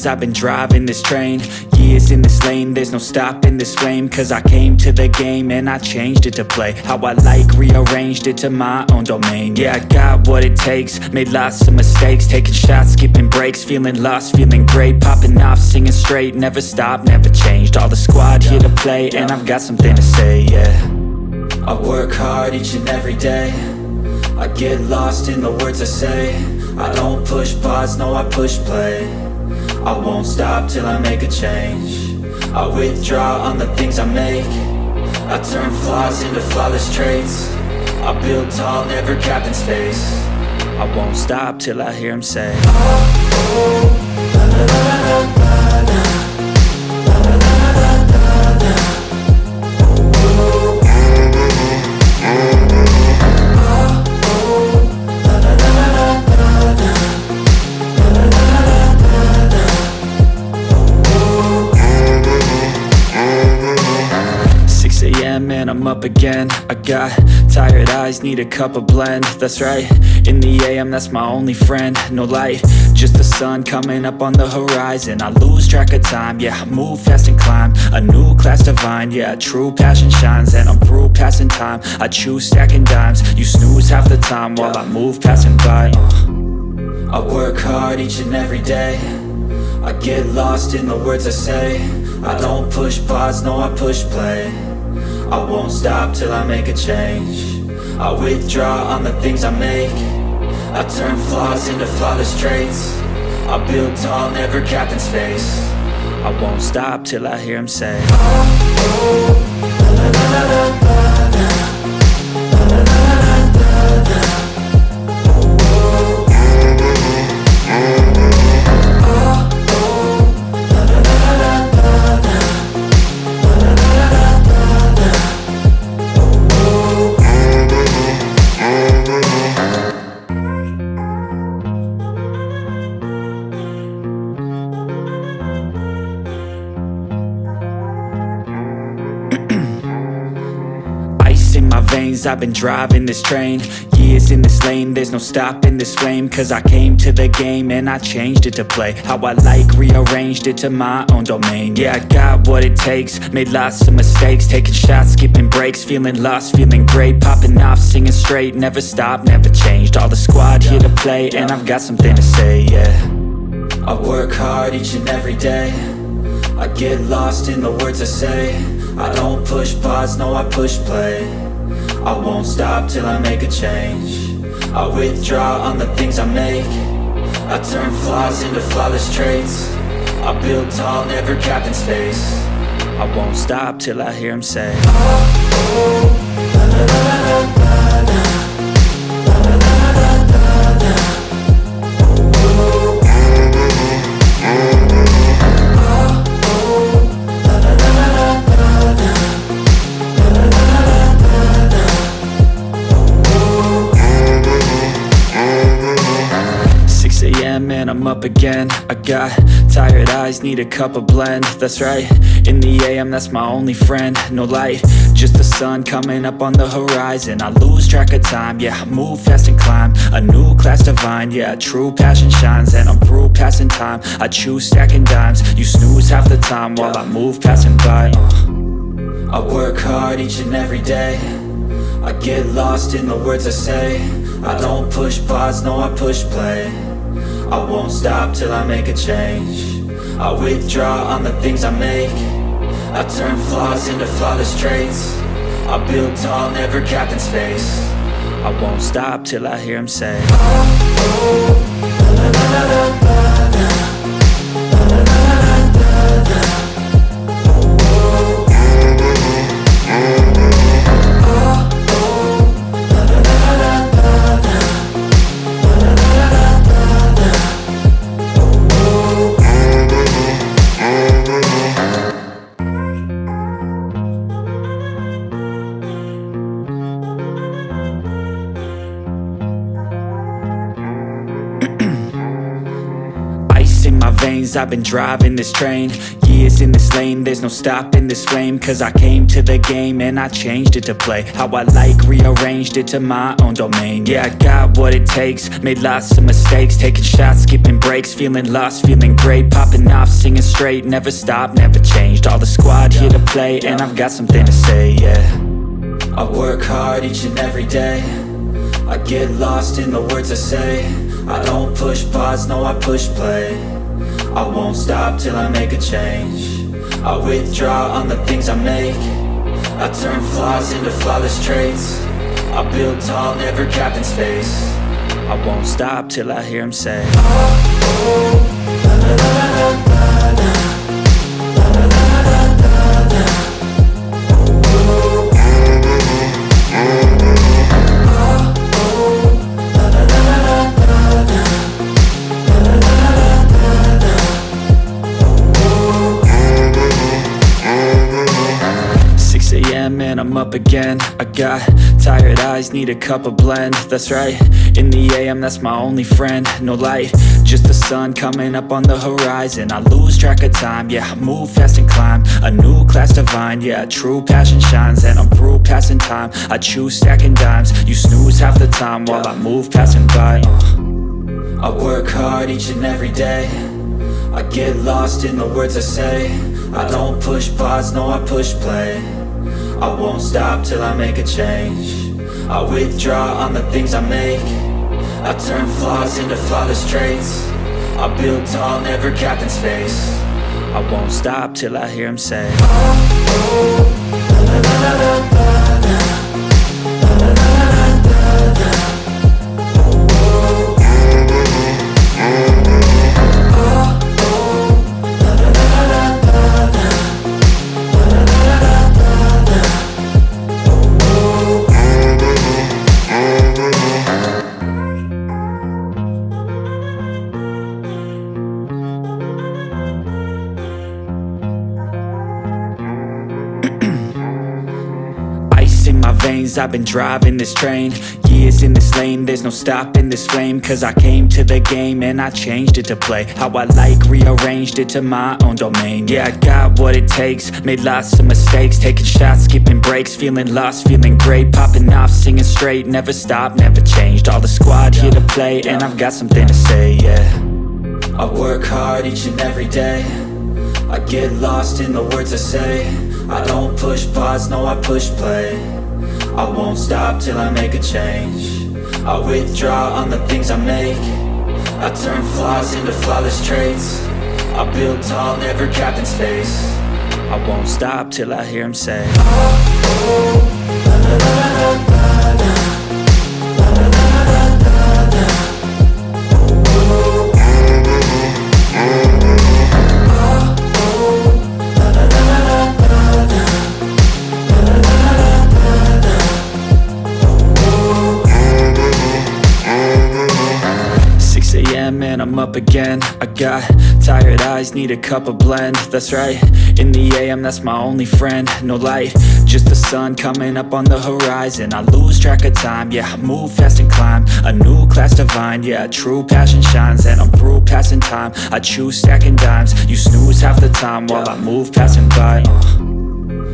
veins, I've been driving this train. Years in this lane, there's no stopping this flame. Cause I came to the game and I changed it to play how I like, rearranged it to my own domain. Yeah, I got what it takes, made lots of mistakes, taking shots, skipping breaks, feeling lost, feeling great, popping off, singing straight, never stopped, never changed. All the squad here to play, and I've got something to say, yeah. I work hard each and every day, I get lost in the words I say. I don't push pause, no I push play. I won't stop till I make a change. I withdraw on the things I make. I turn flaws into flawless traits. I build tall, never capped in space. I won't stop till I hear him say, oh, oh, la la la la la la. And I'm up again. I got tired eyes, need a cup of blend. That's right, in the AM, that's my only friend. No light, just the sun coming up on the horizon. I lose track of time, yeah, I move fast and climb a new class divine, yeah, true passion shines. And I'm through passing time, I choose stacking dimes. You snooze half the time while I move passing by. I work hard each and every day, I get lost in the words I say. I don't push pause, no I push play. I won't stop till I make a change. I withdraw on the things I make. I turn flaws into flawless traits. I build tall, never capped in space. I won't stop till I hear him say, oh, oh, la la la la la la. In my veins, I've been driving this train. Years in this lane, there's no stopping this flame. Cause I came to the game and I changed it to play how I like, rearranged it to my own domain. Yeah, I got what it takes, made lots of mistakes, taking shots, skipping breaks, feeling lost, feeling great, popping off, singing straight, never stopped, never changed. All the squad here to play, and I've got something to say, yeah. I work hard each and every day, I get lost in the words I say. I don't push pause, no I push play. I won't stop till I make a change. I withdraw on the things I make. I turn flaws into flawless traits. I build tall, never capped in space. I won't stop till I hear him say, oh, oh, la la la la la la. And I'm up again. I got tired eyes, need a cup of blend. That's right, in the AM, that's my only friend. No light, just the sun coming up on the horizon. I lose track of time, yeah, I move fast and climb a new class divine, yeah, true passion shines. And I'm through passing time, I choose stacking dimes. You snooze half the time while I move passing by. I work hard each and every day, I get lost in the words I say. I don't push pause, no I push play. I won't stop till I make a change. I withdraw on the things I make. I turn flaws into flawless traits. I build tall, never capped in space. I won't stop till I hear him say, oh, oh, la la la la la la. In my veins, I've been driving this train. Years in this lane, there's no stopping this flame. Cause I came to the game and I changed it to play how I like, rearranged it to my own domain. Yeah, I got what it takes, made lots of mistakes, taking shots, skipping breaks, feeling lost, feeling great, popping off, singing straight, never stopped, never changed. All the squad here to play, and I've got something to say, yeah. I work hard each and every day, I get lost in the words I say. I don't push pause, no I push play. I won't stop till I make a change. I withdraw on the things I make. I turn flaws into flawless traits. I build tall, never capped in space. I won't stop till I hear him say, oh, oh, la la la la la la. And I'm up again. I got tired eyes, need a cup of blend. That's right, in the AM, that's my only friend. No light, just the sun coming up on the horizon. I lose track of time, yeah, I move fast and climb a new class divine, yeah, true passion shines. And I'm through passing time, I choose stacking dimes. You snooze half the time while I move passing by. I work hard each and every day, I get lost in the words I say. I don't push pause, no I push play. I won't stop till I make a change. I withdraw on the things I make. I turn flaws into flawless traits. I build tall, never capped in space. I won't stop till I hear him say, oh, oh, la la la la la la. La la la la la la. Oh, oh. Oh, oh, la la la la la la. La la la la la. 'Cause I've been driving this train, years in this lane, there's no stopping this flame. Cause I came to the game and I changed it to play how I like, rearranged it to my own domain. Yeah, I got what it takes, made lots of mistakes, taking shots, skipping breaks, feeling lost, feeling great, popping off, singing straight, never stopped, never changed. All the squad here to play, and I've got something to say, yeah. I work hard each and every day, I get lost in the words I say. I don't push pause, no I push play. I won't stop till I make a change. I withdraw on the things I make. I turn flaws into flawless traits. I build tall, never capped in space. I won't stop till I hear him say, oh, oh, la la la la la la. La la la la la la. Oh, oh. And I'm up again. I got tired eyes, need a cup of blend. That's right, in the AM, that's my only friend. No light, just the sun coming up on the horizon. I lose track of time, yeah, I move fast and climb a new class divine, yeah, true passion shines. And I'm through passing time, I choose stacking dimes. You snooze half the time while I move passing by.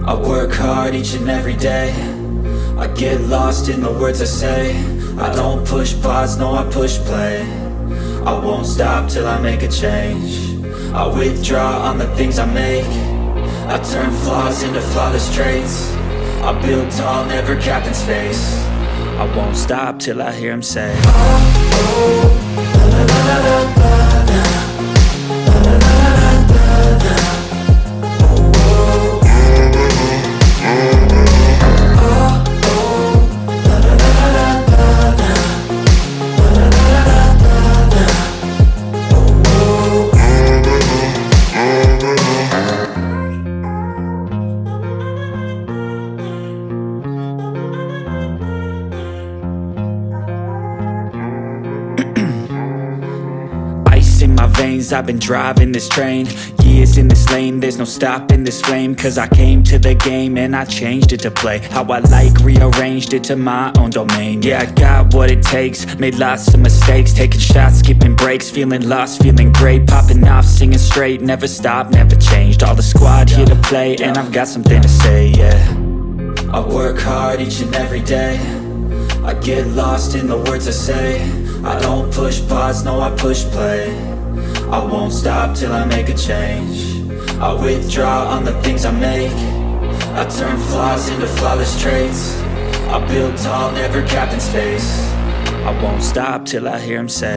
I work hard each and every day, I get lost in the words I say. I don't push pause, no I push play. I won't stop till I make a change. I withdraw on the things I make. I turn flaws into flawless traits. I build tall, never capped in space. I won't stop till I hear him say, oh, oh, la la la la la la. La la la la la la. Oh, oh. Oh, oh, la la la la la la. La la la la la la. In my veins, I've been driving this train, Years in this lane, there's no stopping this flame. Cause I came to the game and I changed it to play how I like, rearranged it to my own domain. Yeah, I got what it takes, made lots of mistakes, taking shots, skipping breaks, feeling lost, feeling great, popping off, singing straight, never stopped, never changed. All the squad here to play, and I've got something to say, yeah. I work hard each and every day, I get lost in the words I say. I don't push pause, no, I push play. I won't stop till I make a change. I withdraw on the things I make. I turn flaws into flawless traits. I build tall, never capped in space. I won't stop till I hear him say